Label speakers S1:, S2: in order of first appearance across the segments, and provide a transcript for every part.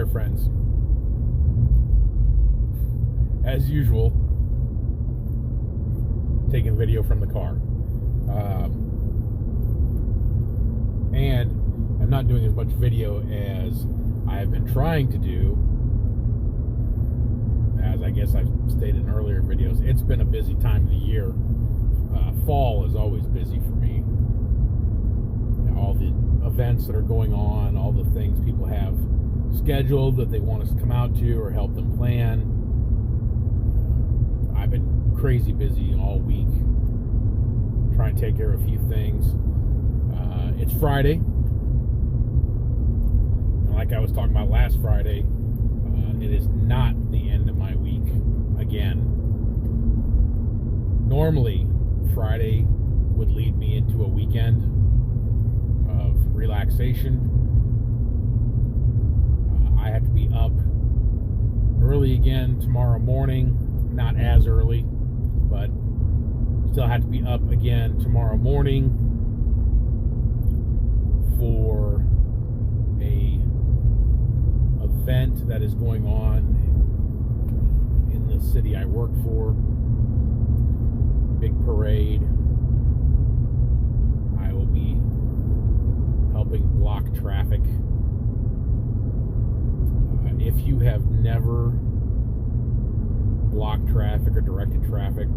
S1: friends. As usual, taking video from the car. And I'm not doing as much video as I have been trying to do. As I guess I've stated in earlier videos, it's been a busy time of the year. Fall is always busy for me. All the events that are going on, all the things people have scheduled that they want us to come out to or help them plan. I've been crazy busy all week trying to take care of a few things. It's Friday, and like I was talking about last Friday, it is not the end of my week again. Normally, Friday would lead me into a weekend of relaxation. I have to be up early again tomorrow morning. Not as early, but still have to be up again tomorrow morning for a event that is going on in the city I work for. Big parade. I will be helping block traffic. If you have never blocked traffic or directed traffic,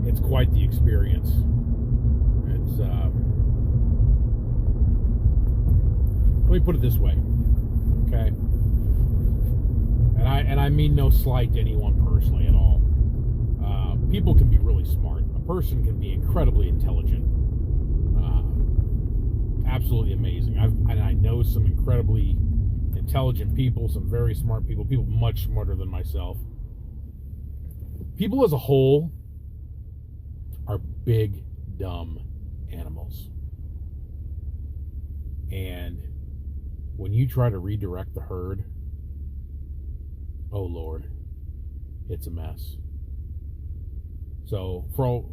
S1: it's quite the experience. It's let me put it this way, okay? And I mean no slight to anyone personally at all. People can be really smart. A person can be incredibly intelligent. Absolutely amazing. I know some incredibly intelligent people, some very smart people much smarter than myself. People as a whole are big, dumb animals. And when you try to redirect the herd, oh Lord, it's a mess. So for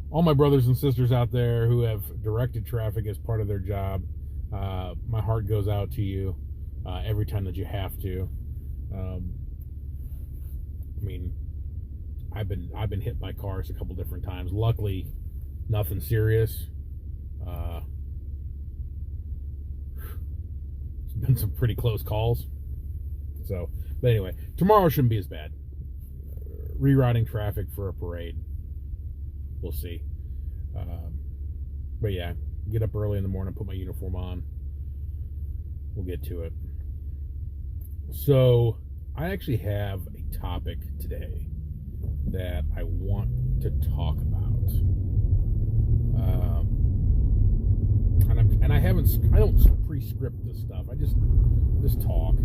S1: all my brothers and sisters out there who have directed traffic as part of their job, my heart goes out to you every time that you have to. I mean, I've been hit by cars a couple different times. Luckily, nothing serious. It's been some pretty close calls. So, but anyway, tomorrow shouldn't be as bad. Rerouting traffic for a parade. We'll see. But yeah, get up early in the morning, put my uniform on. We'll get to it. So, I actually have a topic today that I want to talk about. And I don't pre-script this stuff. I just talk.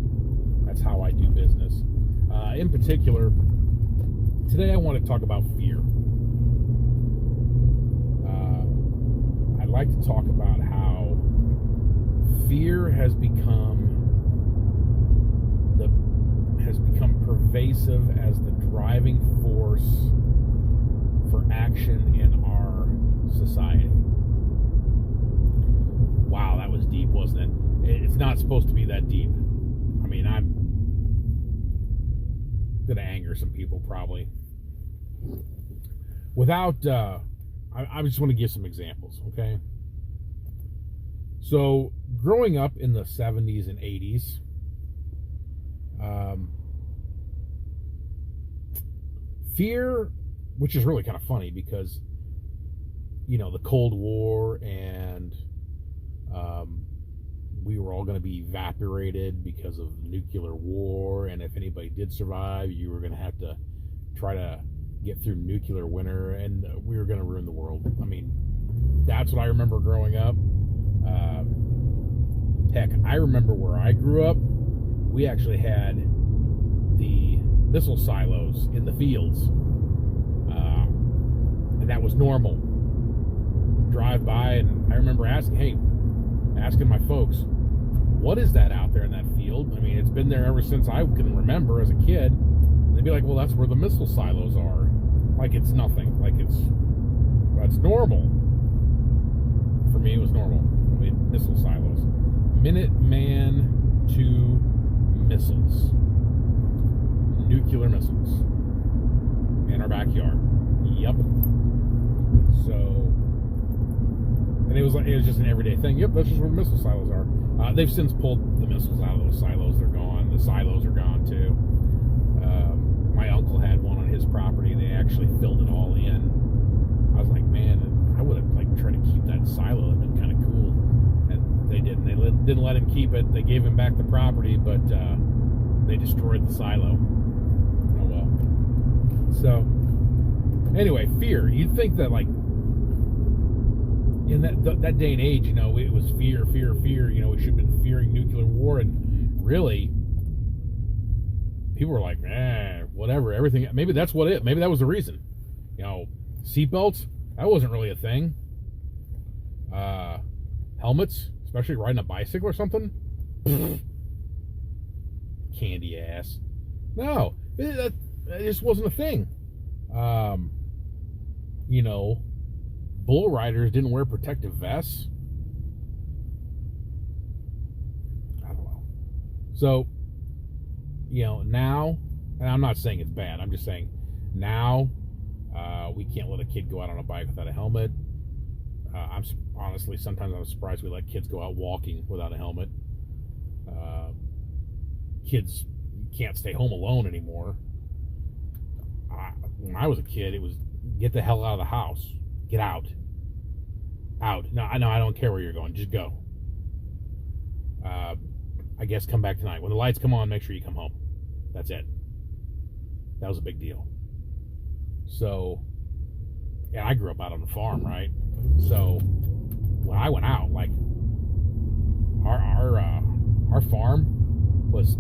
S1: That's how I do business. In particular, today I want to talk about fear. I'd like to talk about how fear has become pervasive as the driving force for action in our society. Wow, that was deep, wasn't it? It's not supposed to be that deep. I mean, I'm gonna anger some people probably. Without, I just want to give some examples, okay? So, growing up in the 70s and 80s, fear, which is really kind of funny because, you know, the Cold War and we were all going to be evaporated because of nuclear war, and if anybody did survive, you were going to have to try to get through nuclear winter, and we were going to ruin the world. I mean, that's what I remember growing up. Heck, I remember where I grew up, we actually had the missile silos in the fields, and that was normal. Drive by, and I remember asking my folks, what is that out there in that field? I mean, it's been there ever since I can remember as a kid. And they'd be like, well, that's where the missile silos are. Like it's nothing. Like that's normal. For me, it was normal. I mean, missile silos. Minuteman 2 missiles, nuclear missiles, in our backyard. Yep. So, and it was just an everyday thing. Yep, that's just where the missile silos are. They've since pulled the missiles out of those silos. They're gone. The silos are gone too. My uncle had one on his property. They actually filled it all in. I was like, man, I would have tried to keep that silo. That'd been kind of cool. And they didn't. They didn't let him keep it. They gave him back the property, but they destroyed the silo. Oh well. So anyway, fear. You'd think that in that day and age, it was fear. We should have been fearing nuclear war, and really, people were like, whatever, everything. Maybe that's maybe that was the reason. Seatbelts, that wasn't really a thing. Helmets, especially riding a bicycle or something. Candy ass. No, it just wasn't a thing. Bull riders didn't wear protective vests. I don't know. So, now, and I'm not saying it's bad, I'm just saying now we can't let a kid go out on a bike without a helmet. Honestly, sometimes I'm surprised we let kids go out walking without a helmet. Kids can't stay home alone anymore. When I was a kid, it was get the hell out of the house. Get out. No, I don't care where you're going. Just go. I guess come back tonight. When the lights come on, make sure you come home. That's it. That was a big deal. So, I grew up out on the farm, right? So, when I went out, our farm was,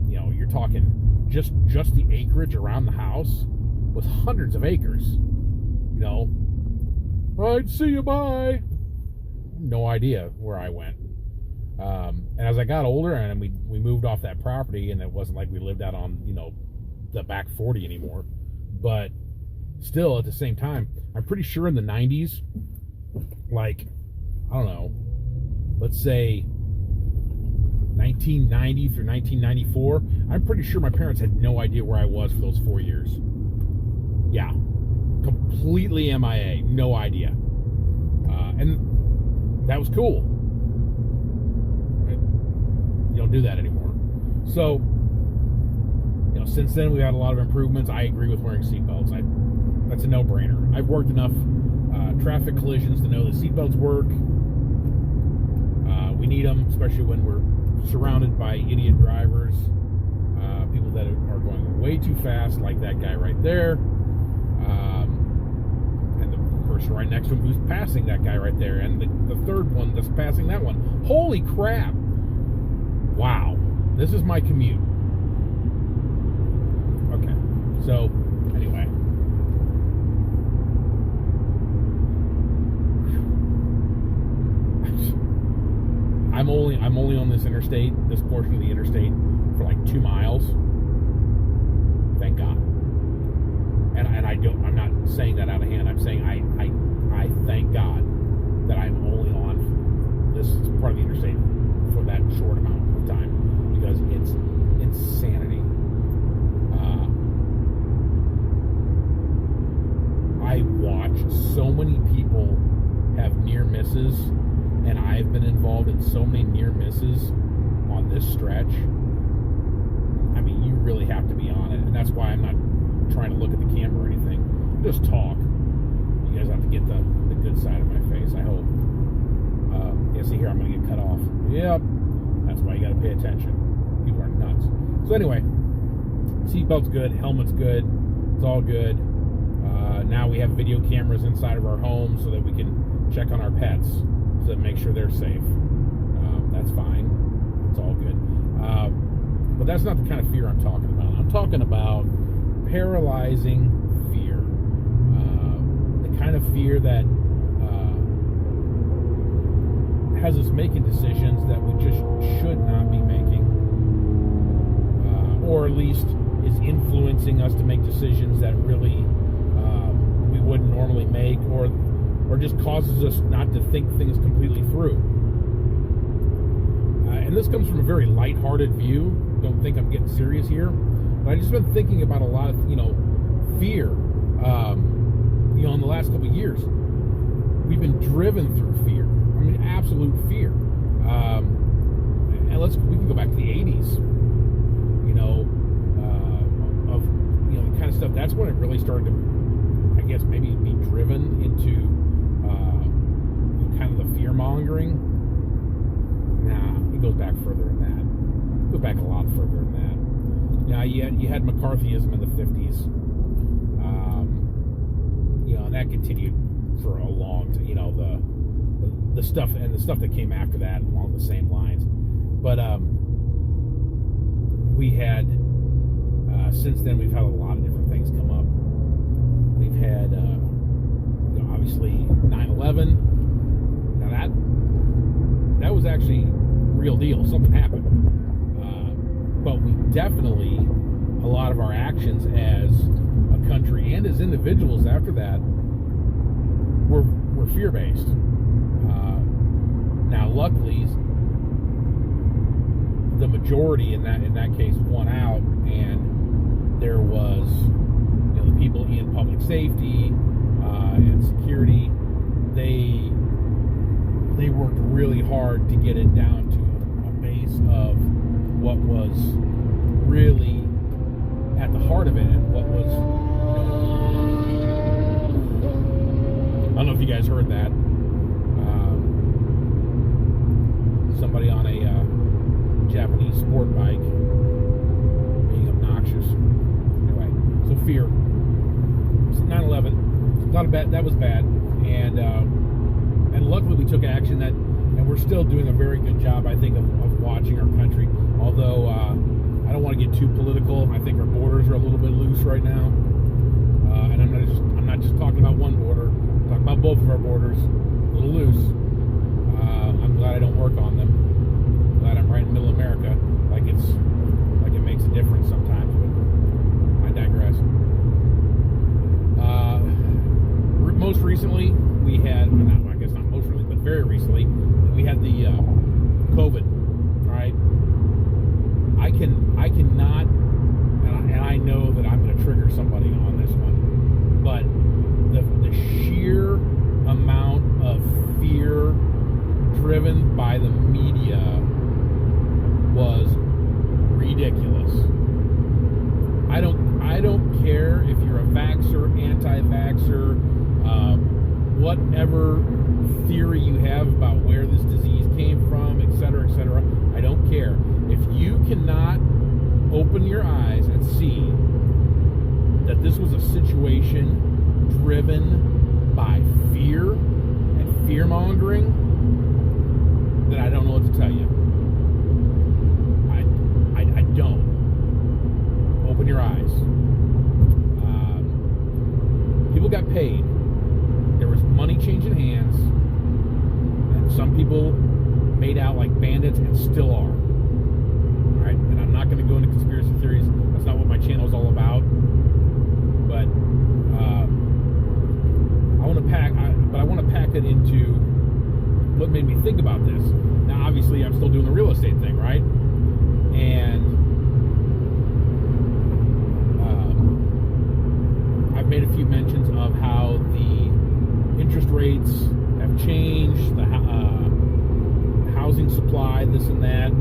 S1: you're talking just the acreage around the house was hundreds of acres. Right, see you, bye. No idea where I went. And as I got older, and we moved off that property, and it wasn't like we lived out on, the back 40 anymore. But still, at the same time, I'm pretty sure in the 90s, I don't know, let's say 1990 through 1994, I'm pretty sure my parents had no idea where I was for those 4 years. Yeah. Completely MIA, no idea. And that was cool. Right? You don't do that anymore. So, since then we've had a lot of improvements. I agree with wearing seatbelts. That's a no-brainer. I've worked enough traffic collisions to know that seatbelts work. We need them, especially when we're surrounded by idiot drivers, people that are going way too fast, like that guy right there. And the person right next to him who's passing that guy right there, and the third one that's passing that one. Holy crap! Wow, this is my commute. Okay, so anyway, I'm only on this portion of the interstate for 2 miles. Thank God. And I'm not saying that out of hand. I'm saying I thank God that I'm only on this part of the interstate for that short amount of time, because it's insanity. I watch so many people have near misses, and I've been involved in so many near misses on this stretch. I mean, you really have to be on it, and that's why I'm not trying to look at the camera or anything. Just talk. You guys have to get the good side of my face, I hope. See here, I'm going to get cut off. Yep. That's why you got to pay attention. People are nuts. So anyway, seatbelt's good, helmet's good, it's all good. Now we have video cameras inside of our homes so that we can check on our pets, so that make sure they're safe. That's fine. It's all good. But that's not the kind of fear I'm talking about. I'm talking about paralyzing fear. The kind of fear that has us making decisions that we just should not be making, or at least is influencing us to make decisions that really we wouldn't normally make, or just causes us not to think things completely through. and this comes from a very lighthearted view. Don't think I'm getting serious here, but I've just been thinking about a lot of, fear. In the last couple of years, we've been driven through fear. I mean, absolute fear. And we can go back to the 80s, of the kind of stuff. That's when it really started to, I guess, maybe be driven into kind of the fear mongering. Nah, it goes back further than that. It goes back a lot further than that. Now, you had McCarthyism in the 50s, and that continued for a long time. The stuff that came after that along the same lines. But we had since then we've had a lot of different things come up. We've had obviously 9/11. Now that was actually real deal. Something happened. But we definitely, a lot of our actions as a country and as individuals after that were fear-based. Now, luckily, the majority in that case won out, and there was the people in public safety and security. They worked really hard to get it down to a base of what was really at the heart of it, and what was, I don't know if you guys heard that. Somebody on a Japanese sport bike being obnoxious. Anyway, so fear. 9/11. That was bad, and luckily we took action and we're still doing a very good job, I think, of watching our country. Although I don't want to get too political. I think our borders are a little bit loose right now, and I'm not just talking about one border. I'm talking about both of our borders, a little loose. I'm glad I don't work on them. I'm glad I'm right in middle America. Like it makes a difference sometimes, but I digress. Most recently, we had, I guess not most recently, but very recently, we had the COVID, right? I cannot, and I know that I'm going to trigger somebody on this one, but the sheer amount of fear driven by the media was ridiculous. I don't care if you're a vaxxer, anti-vaxxer, whatever theory you have about where this disease came from, etc., etc. I don't care. If you cannot open your eyes and see that this was a situation driven by fear and fear-mongering, then I don't know what to tell you. I don't. Open your eyes. People got paid. There was money changing hands, and some people made out like bandits and still are. All right, and I'm not going to go into conspiracy theories. That's not what my channel is all about. But I want to pack it into what made me think about this. Now, obviously, I'm still doing the real estate thing, right? And I've made a few mentions of how the interest rates have changed, the housing supply, this and that,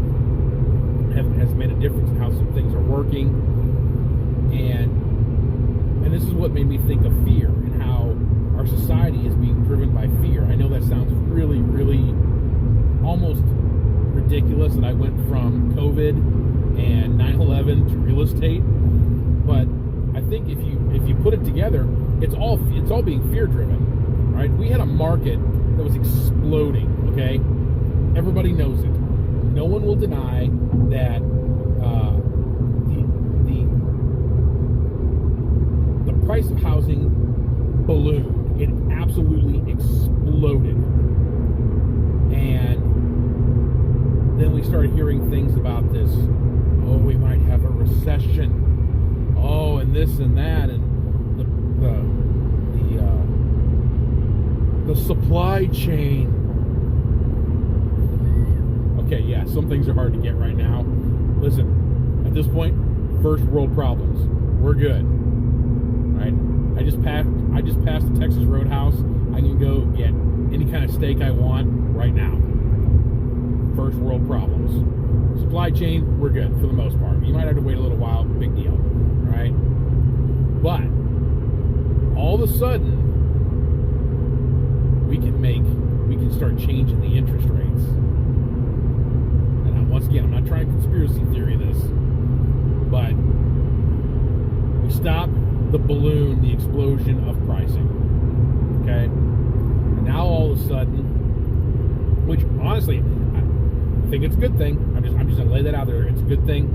S1: has made a difference in how some things are working. And this is what made me think of fear and how our society is being driven by fear. I know that sounds really, really almost ridiculous that I went from COVID and 9/11 to real estate, but I think if you put it together, it's all being fear driven, right? We had a market that was exploding. Okay, everybody knows it. No one will deny that the price of housing ballooned. It absolutely exploded, and then we started hearing things about this. Oh, we might have a recession. Oh, and this and that, and the supply chain. okay, yeah, some things are hard to get right now. Listen, at this point, first world problems. We're good. Right? I just passed the Texas Roadhouse. I can go get any kind of steak I want right now. First world problems. Supply chain, we're good for the most part. You might have to wait a little while, big deal. Right? But all of a sudden, we can start changing the interest rates. And once again, I'm not trying to conspiracy theory this, but we stop the balloon, the explosion of pricing. Okay? And now all of a sudden, which honestly, I think it's a good thing. I'm just gonna lay that out there. It's a good thing.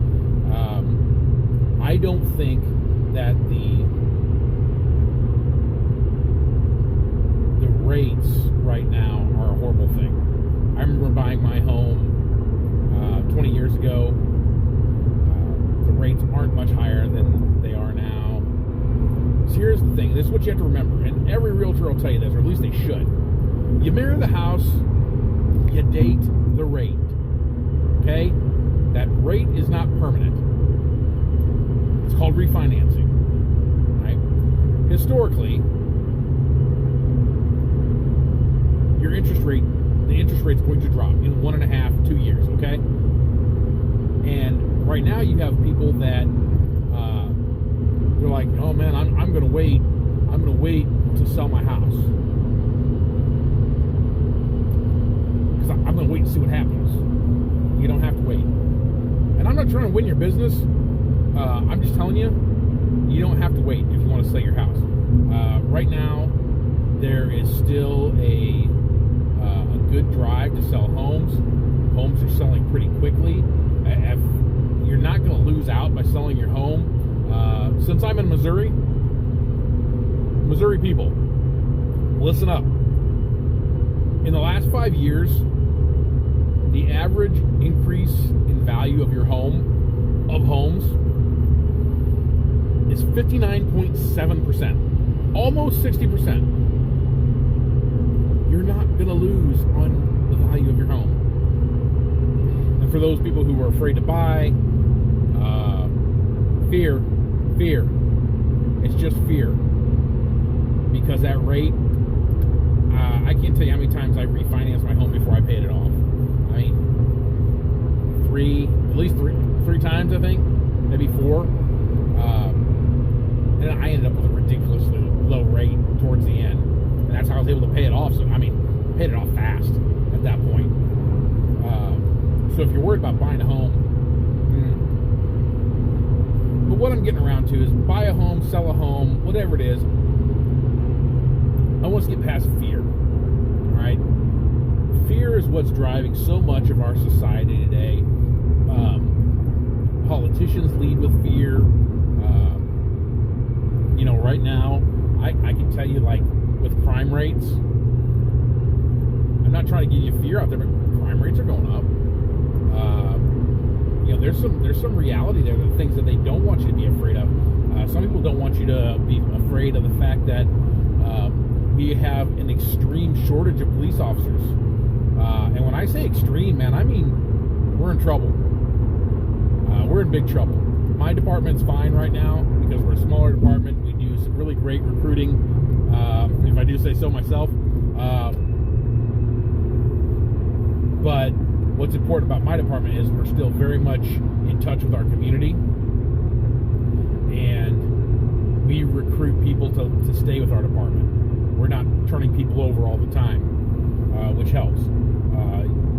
S1: I don't think that the rates right now are a horrible thing. I remember buying my home 20 years ago. The rates aren't much higher than they are now. So here's the thing. This is what you have to remember, and every realtor will tell you this, or at least they should. You marry the house, you date the rate. Okay? That rate is not permanent. It's called refinancing. Right? Historically, your the interest rate's going to drop in 1.5 to 2 years, okay? And right now you have people that they're like, oh man, I'm gonna wait to sell my house. Because I'm gonna wait and see what happens. You don't have to wait. And I'm not trying to win your business. I'm just telling you, you don't have to wait if you want to sell your house. Right now, there is still a good drive to sell homes. Homes are selling pretty quickly. You're not going to lose out by selling your home. Since I'm in Missouri people, listen up. In the last 5 years, the average increase in value of your homes, is 59.7%, almost 60%. You're not going to lose on the value of your home. And for those people who are afraid to buy, fear. It's just fear. Because that rate, I can't tell you how many times I refinanced my home before I paid it off. I mean, at least three times, I think, maybe 4. And I ended up with a ridiculously low rate towards the end. And that's how I was able to pay it off. So, I mean, paid it off fast at that point. So if you're worried about buying a home, but what I'm getting around to is buy a home, sell a home, whatever it is. I want to get past fear. All right? Fear is what's driving so much of our society today. Politicians lead with fear. Right now, I can tell you, like, with crime rates, I'm not trying to give you fear out there, but crime rates are going up. There's some reality there, the things that they don't want you to be afraid of. Some people don't want you to be afraid of the fact that we have an extreme shortage of police officers. And when I say extreme, man, I mean we're in trouble. We're in big trouble. My department's fine right now because we're a smaller department. We do some really great recruiting, if I do say so myself. But what's important about my department is we're still very much in touch with our community, and we recruit people to stay with our department. We're not turning people over all the time, which helps.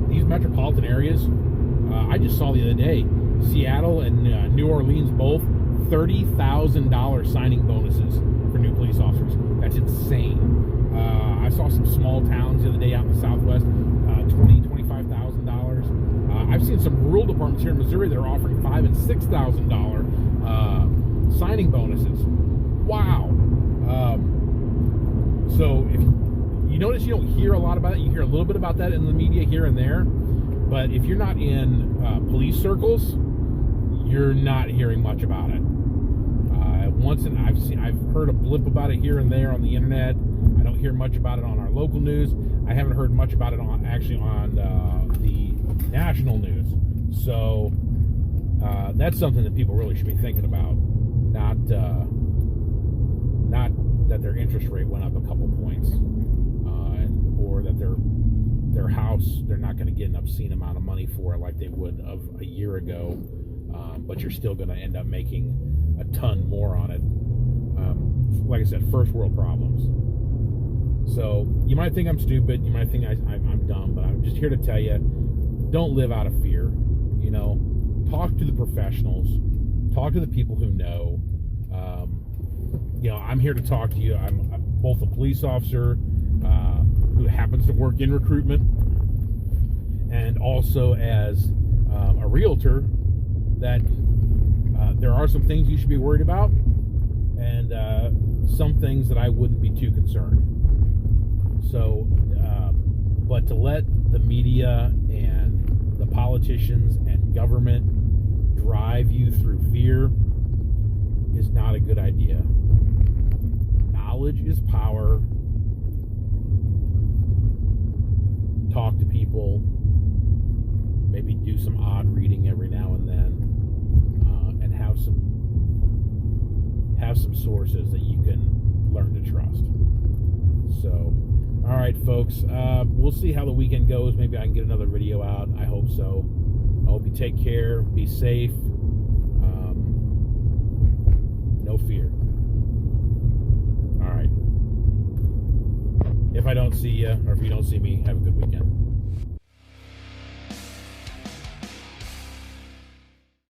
S1: These metropolitan areas, I just saw the other day, Seattle and New Orleans both, $30,000 signing bonuses for new police officers. That's insane. I saw some small towns the other day out in the Southwest, $20,000, $25,000. I've seen some rural departments here in Missouri that are offering $5,000 and $6,000 signing bonuses. Wow. So if you notice, you don't hear a lot about it. You hear a little bit about that in the media here and there, but if you're not in police circles, you're not hearing much about it. I've heard a blip about it here and there on the internet. I don't hear much about it on our local news. I haven't heard much about it on the national news. So that's something that people really should be thinking about. Not that their interest rate went up a couple points, or that their house, they're not going to get an obscene amount of money for it like they would of a year ago, but you're still going to end up making a ton more on it. Like I said, first world problems. So you might think I'm stupid, you might think I'm dumb, but I'm just here to tell you, don't live out of fear. You know, talk to the professionals, talk to the people who know. You know, I'm here to talk to you. I'm both a police officer who happens to work in recruitment, and also as a realtor, that there are some things you should be worried about, and some things that I wouldn't be too concerned. So, but to let the media and the politicians and government drive you through fear is not a good idea. Knowledge is power. Talk to people. Maybe do some odd reading every now and then, and have some sources that you can learn to trust. So, all right, folks. We'll see how the weekend goes. Maybe I can get another video out. I hope so. I hope you take care. Be safe. No fear. All right. If I don't see you, or if you don't see me, have